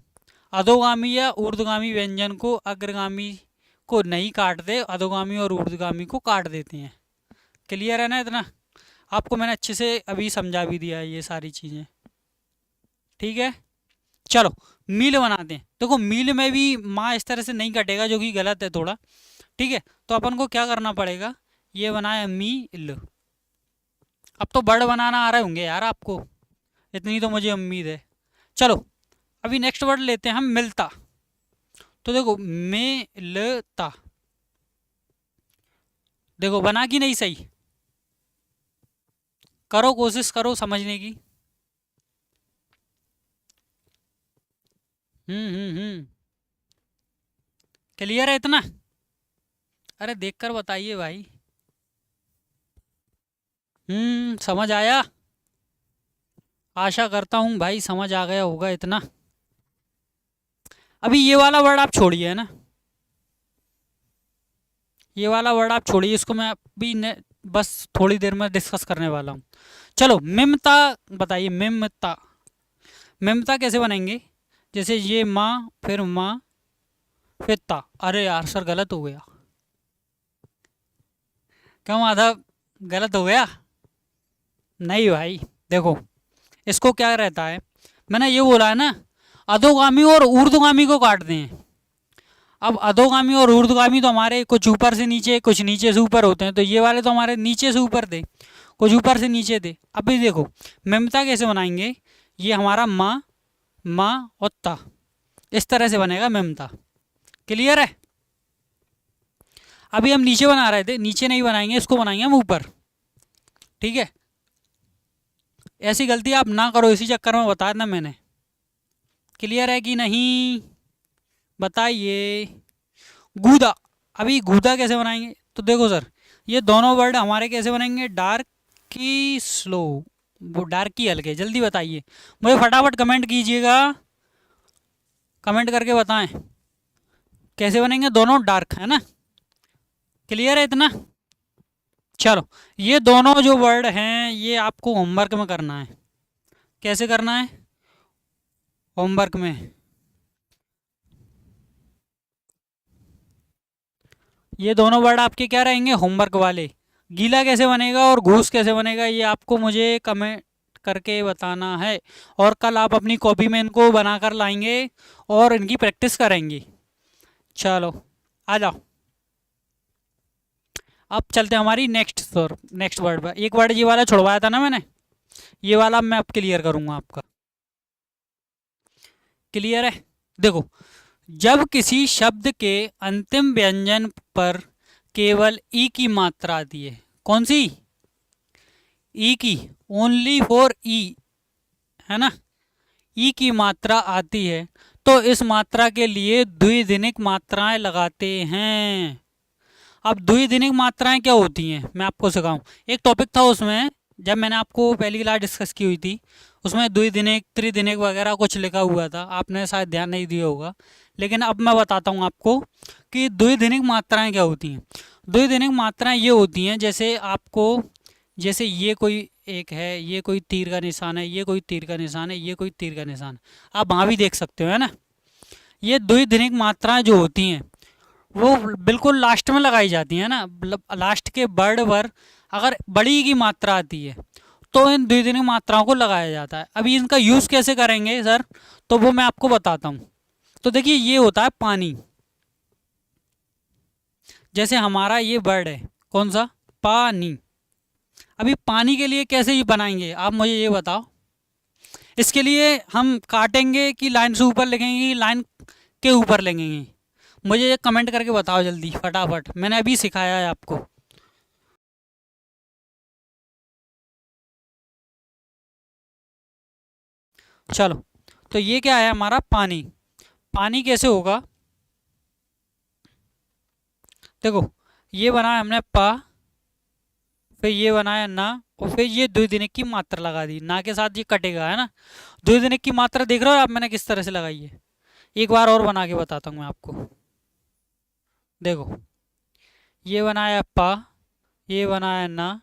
अधोगामी या ऊर्ध्वगामी व्यंजन को अग्रगामी को नहीं काटते, अधोगामी और ऊर्ध्वगामी को काट देते हैं। क्लियर है ना इतना? आपको मैंने अच्छे से अभी समझा भी दिया है ये सारी चीज़ें। ठीक है, चलो मील बनाते हैं। देखो मील में भी माँ इस तरह से नहीं कटेगा, जो कि गलत है थोड़ा। ठीक है, तो अपन को क्या करना पड़ेगा, ये बनाया मील। अब तो बर्ड बनाना आ रहे होंगे यार आपको, इतनी तो मुझे उम्मीद है। चलो अभी नेक्स्ट वर्ड लेते हैं हम, मिलता। तो देखो मिलता, देखो बना कि नहीं सही? करो कोशिश करो समझने की। हम्म। क्लियर है इतना? अरे देखकर बताइए भाई। समझ आया? आशा करता हूँ भाई समझ आ गया होगा इतना। अभी ये वाला वर्ड आप छोड़िए, है ना, ये वाला वर्ड आप छोड़िए, इसको मैं अभी बस थोड़ी देर में डिस्कस करने वाला हूँ। चलो मिमता बताइए, मिमता। मिमता कैसे बनेंगे, जैसे ये माँ फिर ता। अरे यार सर गलत हो गया। क्यों माधव, गलत हो गया? नहीं भाई, देखो इसको क्या रहता है, मैंने ये बोला है ना, अधोगामी और ऊर्ध्वगामी को काटते हैं। अब अधोगामी और ऊर्ध्वगामी तो हमारे कुछ ऊपर से नीचे कुछ नीचे से ऊपर होते हैं, तो ये वाले तो हमारे नीचे से ऊपर थे, कुछ ऊपर से नीचे थे। अभी देखो मिमता कैसे बनाएंगे, ये हमारा माँ और ता, इस तरह से बनेगा मिमता। क्लियर है? अभी हम नीचे बना रहे थे, नीचे नहीं बनाएंगे, इसको बनाएंगे हम ऊपर। ठीक है, ऐसी गलती आप ना करो, इसी चक्कर में बताया ना मैंने। क्लियर है कि नहीं, बताइए। गूदा, अभी गूदा कैसे बनाएंगे, तो देखो सर ये दोनों वर्ड हमारे कैसे बनेंगे, डार्क की स्लो, वो डार्क की हल्के। जल्दी बताइए, मुझे फटाफट कमेंट कीजिएगा, कमेंट करके बताएं कैसे बनेंगे दोनों, डार्क है ना। क्लियर है इतना? चलो ये दोनों जो वर्ड हैं ये आपको होमवर्क में करना है। कैसे करना है, होमवर्क में। ये दोनों वर्ड आपके क्या रहेंगे, होमवर्क वाले। गीला कैसे बनेगा और घूस कैसे बनेगा, ये आपको मुझे कमेंट करके बताना है, और कल आप अपनी कॉपी में इनको बनाकर लाएंगे और इनकी प्रैक्टिस करेंगे। चलो आ जाओ, अब चलते हैं हमारी नेक्स्ट वर्ड पर। एक वर्ड ये वाला छुड़वाया था ना मैंने, ये वाला मैं अब क्लियर करूँगा आपका। क्लियर है? देखो जब किसी शब्द के अंतिम व्यंजन पर केवल ई की मात्रा आती है, कौन सी? ई की, ओनली फॉर ई, है ना, ई की मात्रा आती है तो इस मात्रा के लिए द्विदिनिक मात्राएं लगाते हैं। अब द्विदिनिक मात्राएं क्या होती हैं मैं आपको सिखाऊं। एक टॉपिक था उसमें, जब मैंने आपको पहली क्लास डिस्कस की हुई थी, उसमें द्विदिनिक त्रिदिनिक वगैरह कुछ लिखा हुआ था, आपने शायद ध्यान नहीं दिया होगा। लेकिन अब मैं बताता हूँ आपको कि द्विदिनिक मात्राएं क्या होती हैं। द्विदिनिक मात्राएं ये होती हैं, जैसे आपको, जैसे ये कोई एक है, ये कोई तीर का निशान है, ये कोई तीर का निशान है, ये कोई तीर का निशान है, आप वहाँ भी देख सकते हो, है ना। ये द्विदिनिक मात्राएं जो होती हैं वो बिल्कुल लास्ट में लगाई जाती है ना, मतलब लास्ट के वर्ड पर अगर बड़ी की मात्रा आती है तो इन द्विदिनीय मात्राओं को लगाया जाता है। अभी इनका यूज़ कैसे करेंगे सर, तो वो मैं आपको बताता हूँ। तो देखिए ये होता है पानी, जैसे हमारा ये वर्ड है कौन सा, पानी। अभी पानी के लिए कैसे ये बनाएंगे आप मुझे ये बताओ। इसके लिए हम काटेंगे कि लाइन से ऊपर लिखेंगे कि लाइन के ऊपर लिखेंगे, मुझे ये कमेंट करके बताओ जल्दी फटाफट, मैंने अभी सिखाया है आपको। चलो, तो ये क्या है हमारा पानी। पानी कैसे होगा, देखो ये बनाया हमने पा, फिर ये बनाया ना, और फिर ये द्विदिनिक की मात्रा लगा दी, ना के साथ ये कटेगा है ना। द्विदिनिक की मात्रा देख रहे हो आप मैंने किस तरह से लगाई है। एक बार और बना के बताता हूँ मैं आपको। देखो ये बनाया पा, ये बनाया ना,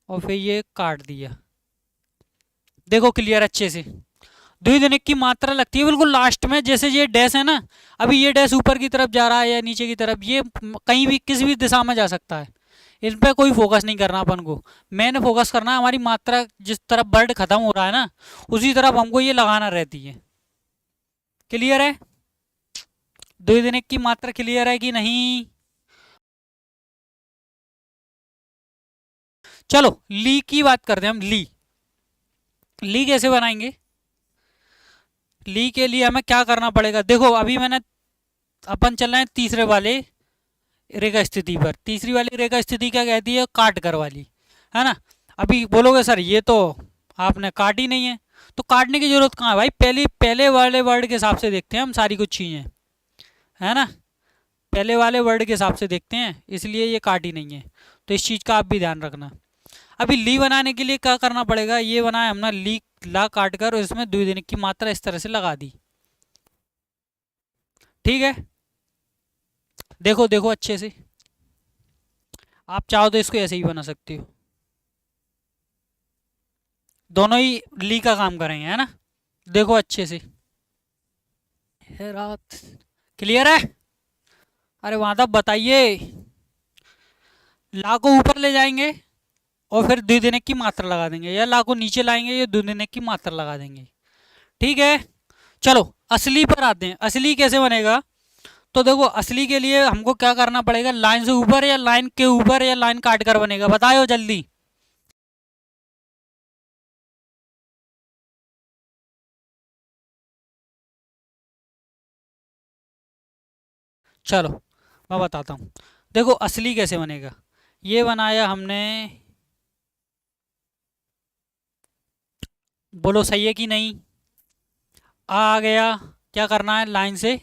और फिर ये काट दिया। देखो क्लियर अच्छे से, द्विदिनिक की मात्रा लगती है बिल्कुल लास्ट में, जैसे ये डैश है ना, अभी ये डैश ऊपर की तरफ जा रहा है या नीचे की तरफ, ये कहीं भी किसी भी दिशा में जा सकता है। इन पे कोई फोकस नहीं करना अपन को, मैंने फोकस करना है हमारी मात्रा जिस तरफ वर्ड खत्म हो रहा है ना, उसी तरफ हमको ये लगाना रहती है। क्लियर है, द्विदिनिक की मात्रा क्लियर है कि नहीं। चलो ली की बात करते हैं हम। ली, ली कैसे बनाएंगे। ली के लिए हमें क्या करना पड़ेगा, देखो अभी मैंने, अपन चल रहे हैं तीसरे वाले रेखा स्थिति पर। तीसरी वाली रेखा स्थिति क्या कहती है, काट कर वाली, है ना। अभी बोलोगे सर ये तो आपने काटी नहीं है, तो काटने की जरूरत कहाँ है भाई, पहले वाले वर्ड के हिसाब से देखते हैं हम सारी कुछ चीज़ें, है ना। पहले वाले वर्ड के हिसाब से देखते हैं, इसलिए ये काटी नहीं है, तो इस चीज़ का आप भी ध्यान रखना। अभी ली बनाने के लिए क्या करना पड़ेगा, ये बनाया हमने ली, ला काट कर और इसमें द्विदिनिक की मात्रा इस तरह से लगा दी। ठीक है, देखो देखो अच्छे से, आप चाहो तो इसको ऐसे ही बना सकते हो, दोनों ही ली का काम करेंगे है ना। देखो अच्छे से, है रात, क्लियर है। अरे वहां तक बताइए, ला को ऊपर ले जाएंगे और फिर द्विदिनिक की मात्रा लगा देंगे, या ला को नीचे लाएंगे या द्विदिनिक की मात्रा लगा देंगे। ठीक है, चलो असली पर आते हैं। असली कैसे बनेगा, तो देखो असली के लिए हमको क्या करना पड़ेगा, लाइन से ऊपर या लाइन के ऊपर या लाइन काट कर बनेगा, बताओ जल्दी। चलो मैं बताता हूँ, देखो असली कैसे बनेगा। ये बनाया हमने, बोलो सही है कि नहीं। आ गया, क्या करना है, लाइन से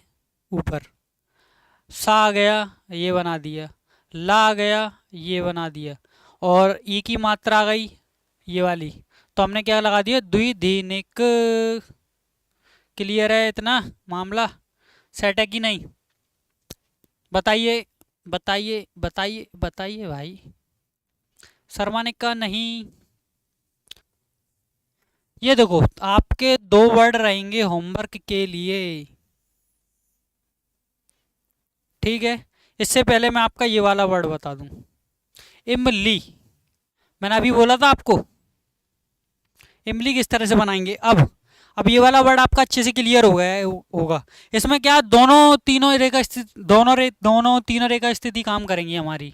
ऊपर। सा आ गया, ये बना दिया। ला आ गया, ये बना दिया। और ई की मात्रा आ गई ये वाली, तो हमने क्या लगा दिया, द्विदिनिक। क्लियर है इतना मामला, सेट है कि नहीं, बताइए बताइए बताइए बताइए भाई, शर्माने का नहीं। ये देखो आपके दो वर्ड रहेंगे होमवर्क के लिए, ठीक है। इससे पहले मैं आपका ये वाला वर्ड बता दूं, इमली। मैंने अभी बोला था आपको इमली किस तरह से बनाएंगे। अब ये वाला वर्ड आपका अच्छे से क्लियर हो गया होगा। इसमें क्या दोनों तीनों रेखा स्थिति, दोनों तीनों रेखा स्थिति काम करेंगी हमारी।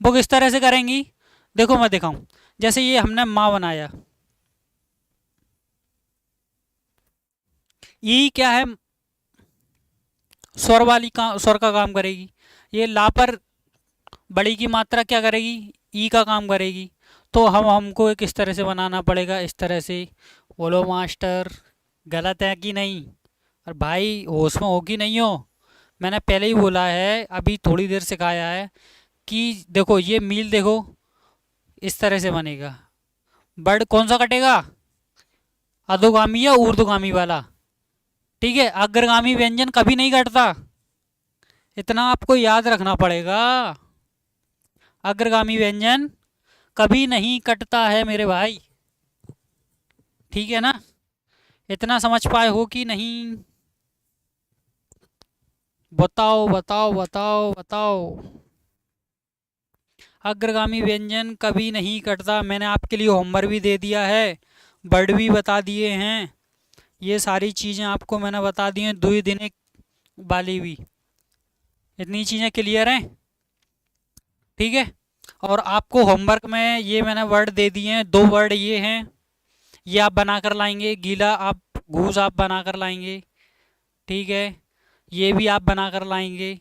वो किस तरह से करेंगी, देखो मैं दिखाऊं। जैसे ये हमने माँ बनाया, ई क्या है, स्वर वाली का, स्वर का काम करेगी। ये ला पर बड़ी की मात्रा क्या करेगी, ई का काम करेगी। तो हमको किस तरह से बनाना पड़ेगा, इस तरह से। बोलो मास्टर गलत है कि नहीं, और भाई होश में हो कि नहीं हो। मैंने पहले ही बोला है, अभी थोड़ी देर सिखाया है कि देखो ये मील देखो इस तरह से बनेगा। वर्ड कौन सा कटेगा, अधोगामी या ऊर्ध्वगामी वाला। ठीक है, अग्रगामी व्यंजन कभी नहीं कटता, इतना आपको याद रखना पड़ेगा। अग्रगामी व्यंजन कभी नहीं कटता है मेरे भाई, ठीक है ना। इतना समझ पाए हो कि नहीं, बताओ बताओ बताओ बताओ। अग्रगामी व्यंजन कभी नहीं कटता। मैंने आपके लिए होमवर्क भी दे दिया है, वर्ड भी बता दिए हैं, ये सारी चीज़ें आपको मैंने बता दी हैं, द्विदिनिक वाली भी। इतनी चीज़ें क्लियर हैं? ठीक है। और आपको होमवर्क में ये मैंने वर्ड दे दिए हैं, दो वर्ड ये हैं, ये आप बना कर लाएंगे। गीला आप घूस आप बना कर लाएंगे, ठीक है। ये भी आप बना कर लाएंगे।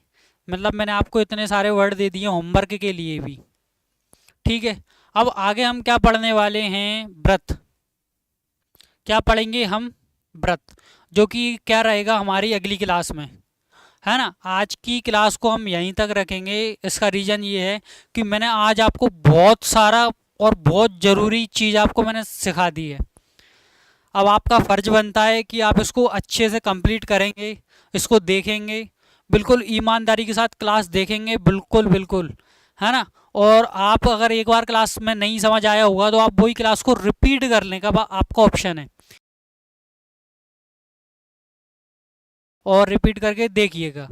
मतलब मैंने आपको इतने सारे वर्ड दे दिए होमवर्क के लिए भी, ठीक है। अब आगे हम क्या पढ़ने वाले हैं? व्रत। क्या पढ़ेंगे हम? व्रत, जो कि क्या रहेगा हमारी अगली क्लास में, है ना। आज की क्लास को हम यहीं तक रखेंगे। इसका रीज़न ये है कि मैंने आज आपको बहुत सारा और बहुत ज़रूरी चीज़ आपको मैंने सिखा दी है। अब आपका फ़र्ज बनता है कि आप इसको अच्छे से कंप्लीट करेंगे, इसको देखेंगे, बिल्कुल ईमानदारी के साथ क्लास देखेंगे, बिल्कुल बिल्कुल, है ना। और आप अगर एक बार क्लास में नहीं समझ आया होगा तो आप वही क्लास को रिपीट करने का आपका ऑप्शन है, और रिपीट करके देखिएगा,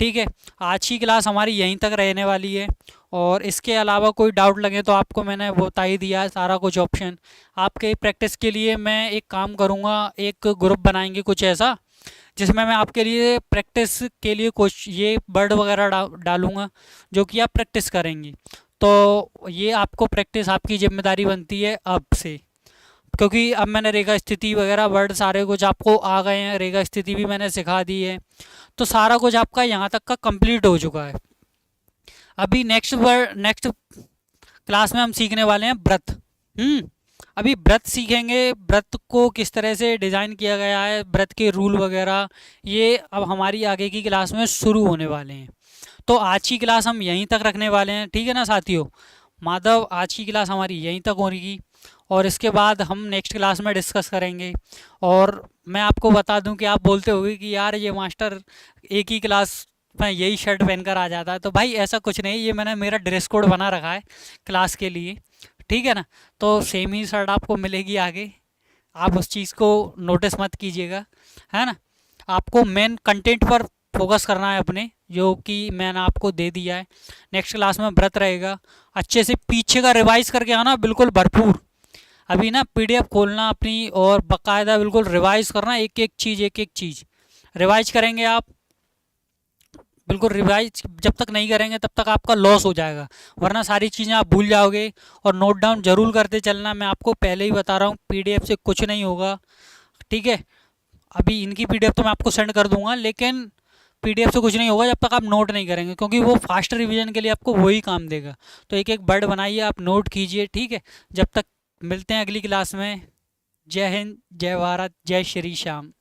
ठीक है। आज की क्लास हमारी यहीं तक रहने वाली है, और इसके अलावा कोई डाउट लगे तो आपको मैंने बता ही दिया है सारा कुछ ऑप्शन। आपके प्रैक्टिस के लिए मैं एक काम करूँगा, एक ग्रुप बनाएंगे कुछ ऐसा जिसमें मैं आपके लिए प्रैक्टिस के लिए कुछ ये वर्ड वगैरह डालूँगा जो कि आप प्रैक्टिस करेंगे। तो ये आपको प्रैक्टिस आपकी जिम्मेदारी बनती है अब से, क्योंकि अब मैंने रेखा स्थिति वगैरह वर्ड सारे कुछ आपको आ गए हैं, रेखा स्थिति भी मैंने सिखा दी है, तो सारा कुछ आपका यहाँ तक का कंप्लीट हो चुका है। अभी नेक्स्ट क्लास में हम सीखने वाले हैं व्रत। अभी व्रत सीखेंगे, व्रत को किस तरह से डिज़ाइन किया गया है, व्रत के रूल वगैरह, ये अब हमारी आगे की क्लास में शुरू होने वाले हैं। तो आज की क्लास हम यहीं तक रखने वाले हैं, ठीक है ना साथियों। माधव, आज की क्लास हमारी यहीं तक होगी, और इसके बाद हम नेक्स्ट क्लास में डिस्कस करेंगे। और मैं आपको बता दूं कि आप बोलते होगे कि यार ये मास्टर एक ही क्लास में यही शर्ट पहनकर आ जाता है, तो भाई ऐसा कुछ नहीं, ये मैंने मेरा ड्रेस कोड बना रखा है क्लास के लिए, ठीक है ना। तो सेम ही शर्ट आपको मिलेगी आगे, आप उस चीज़ को नोटिस मत कीजिएगा, है ना। आपको मेन कंटेंट पर फोकस करना है अपने, जो कि मैंने आपको दे दिया है। नेक्स्ट क्लास में व्रत रहेगा, अच्छे से पीछे का रिवाइज करके आना बिल्कुल भरपूर। अभी ना पीडीएफ खोलना अपनी और बाकायदा बिल्कुल रिवाइज करना, एक एक चीज़ रिवाइज करेंगे आप। बिल्कुल रिवाइज जब तक नहीं करेंगे तब तक आपका लॉस हो जाएगा, वरना सारी चीज़ें आप भूल जाओगे। और नोट डाउन जरूर करते चलना, मैं आपको पहले ही बता रहा हूँ पीडीएफ से कुछ नहीं होगा, ठीक है। अभी इनकी पीडीएफ तो मैं आपको सेंड कर दूंगा, लेकिन पीडीएफ से कुछ नहीं होगा जब तक आप नोट नहीं करेंगे, क्योंकि वो फास्ट रिवीजन के लिए आपको वही काम देगा। तो एक एक वर्ड बनाइए, आप नोट कीजिए, ठीक है। जब तक मिलते हैं अगली क्लास में। जय हिंद, जय भारत, जय श्री श्याम।